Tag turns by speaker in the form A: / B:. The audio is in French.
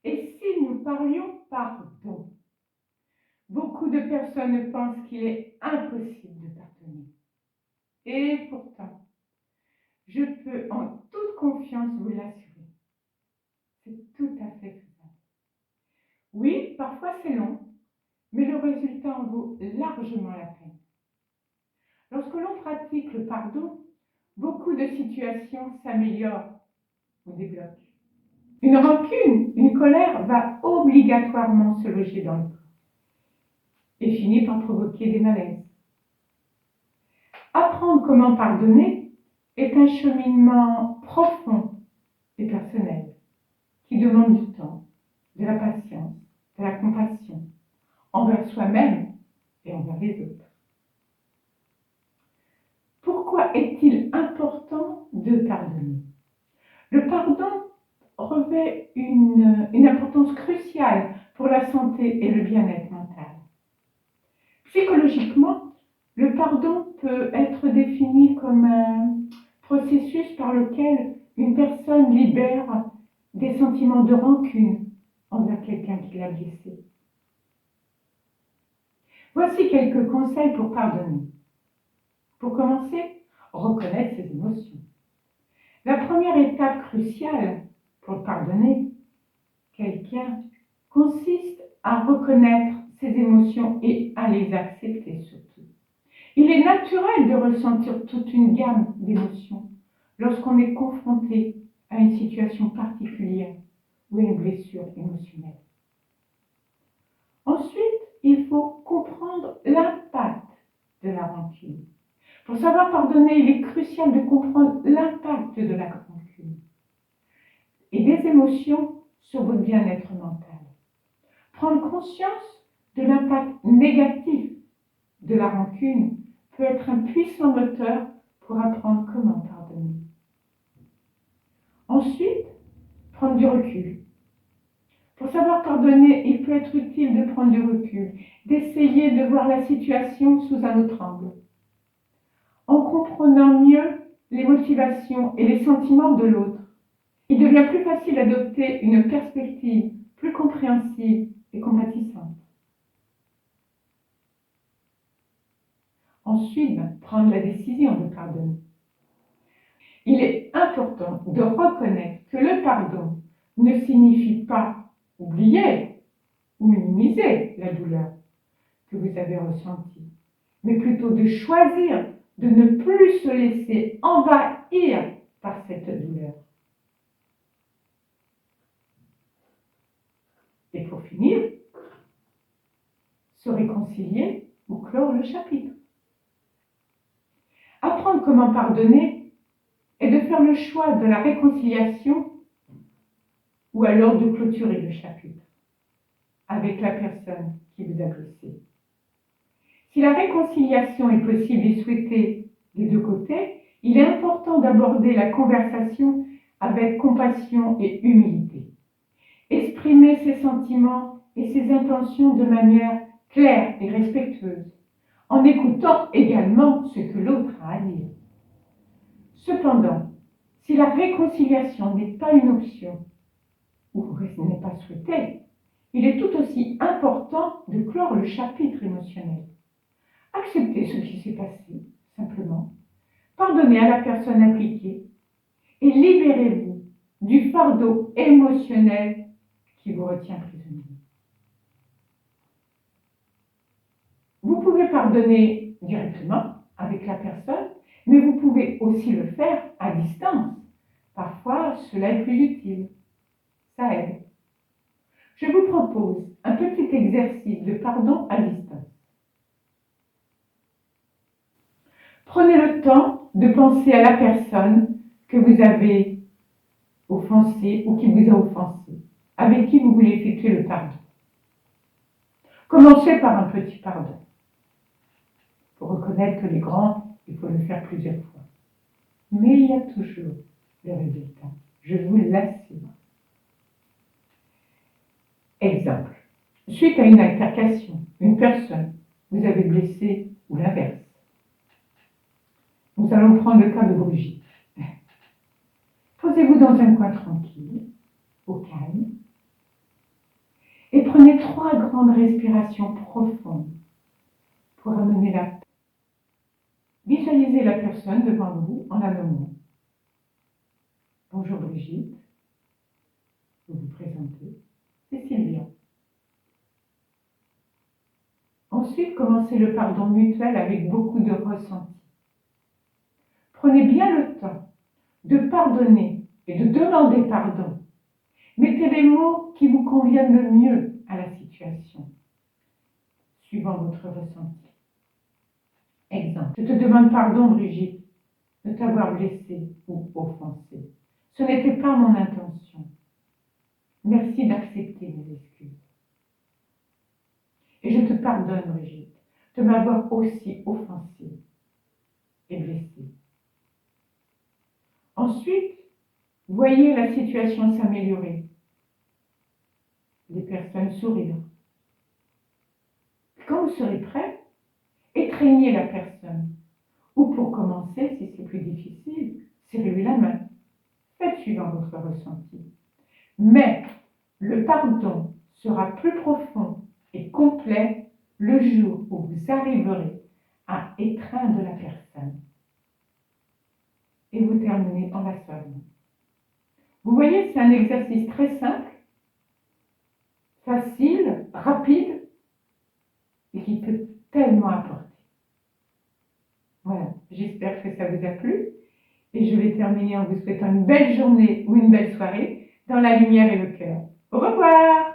A: Et si nous parlions pardon? Beaucoup de personnes pensent qu'il est impossible de pardonner. Et pourtant, je peux en toute confiance vous l'assurer. C'est tout à fait faisable. Oui, parfois c'est long, mais le résultat en vaut largement la peine. Lorsque l'on pratique le pardon, beaucoup de situations s'améliorent ou débloquent. Une rancune, une colère va obligatoirement se loger dans le corps et finit par provoquer des malaises. Apprendre comment pardonner est un cheminement profond et personnel qui demande du temps, de la patience, de la compassion envers soi-même et envers les autres. Pourquoi est-il important de pardonner? Le pardon revêt une importance cruciale pour la santé et le bien-être mental. Psychologiquement, le pardon peut être défini comme un processus par lequel une personne libère des sentiments de rancune envers quelqu'un qui l'a blessé. Voici quelques conseils pour pardonner. Pour commencer, reconnaître ses émotions. La première étape cruciale pour pardonner quelqu'un consiste à reconnaître ses émotions et à les accepter surtout. Il est naturel de ressentir toute une gamme d'émotions lorsqu'on est confronté à une situation particulière ou à une blessure émotionnelle. Ensuite, il faut comprendre l'impact de la rancune. Pour savoir pardonner, il est crucial de comprendre l'impact de la rancune et des émotions sur votre bien-être mental. Prendre conscience de l'impact négatif de la rancune peut être un puissant moteur pour apprendre comment pardonner. Ensuite, prendre du recul. Pour savoir pardonner, il peut être utile de prendre du recul, d'essayer de voir la situation sous un autre angle. En comprenant mieux les motivations et les sentiments de l'autre, il devient plus facile d'adopter une perspective plus compréhensive et compatissante. Ensuite, prendre la décision de pardonner. Il est important de reconnaître que le pardon ne signifie pas oublier ou minimiser la douleur que vous avez ressentie, mais plutôt de choisir de ne plus se laisser envahir par cette douleur. Et pour finir, se réconcilier ou clore le chapitre. Apprendre comment pardonner est de faire le choix de la réconciliation ou alors de clôturer le chapitre avec la personne qui vous a blessé. Si la réconciliation est possible et souhaitée des deux côtés, il est important d'aborder la conversation avec compassion et humilité. Exprimer ses sentiments et ses intentions de manière claire et respectueuse, en écoutant également ce que l'autre a à dire. Cependant, si la réconciliation n'est pas une option ou n'est pas souhaitée, il est tout aussi important de clore le chapitre émotionnel. Acceptez ce qui s'est passé, simplement. Pardonnez à la personne impliquée et libérez-vous du fardeau émotionnel qui vous retient prisonnier. Vous pouvez pardonner directement avec la personne, mais vous pouvez aussi le faire à distance. Parfois, cela est plus utile. Ça aide. Je vous propose un petit exercice de pardon à distance. Prenez le temps de penser à la personne que vous avez offensée ou qui vous a offensé, avec qui vous voulez effectuer le pardon. Commencez par un petit pardon. Pour reconnaître que les grands, il faut le faire plusieurs fois. Mais il y a toujours le résultat. Je vous l'assure. Exemple. Suite à une altercation, une personne vous avez blessé ou l'inverse. Nous allons prendre le cas de Brigitte. Posez-vous dans un coin tranquille, au calme, 3 grandes respirations profondes pour amener la paix. Visualisez la personne devant vous en la nommant. Bonjour Brigitte, vous vous présentez, c'est Sylvia. Ensuite, commencez le pardon mutuel avec beaucoup de ressenti. Prenez bien le temps de pardonner et de demander pardon. Mettez les mots qui vous conviennent le mieux à la situation, suivant votre ressenti. Exemple, je te demande pardon, Brigitte, de t'avoir blessée ou offensée. Ce n'était pas mon intention. Merci d'accepter mes excuses. Et je te pardonne, Brigitte, de m'avoir aussi offensée et blessée. Ensuite, voyez la situation s'améliorer. Les personnes sourire. Quand vous serez prêt, étreignez la personne. Ou pour commencer, si c'est plus difficile, serrez-lui la main. Faites suivant votre ressenti. Mais le pardon sera plus profond et complet le jour où vous arriverez à étreindre la personne. Et vous terminez en la saluant. Vous voyez, c'est un exercice très simple, facile, rapide, et qui peut tellement apporter. Voilà, j'espère que ça vous a plu. Et je vais terminer en vous souhaitant une belle journée ou une belle soirée dans la lumière et le cœur. Au revoir!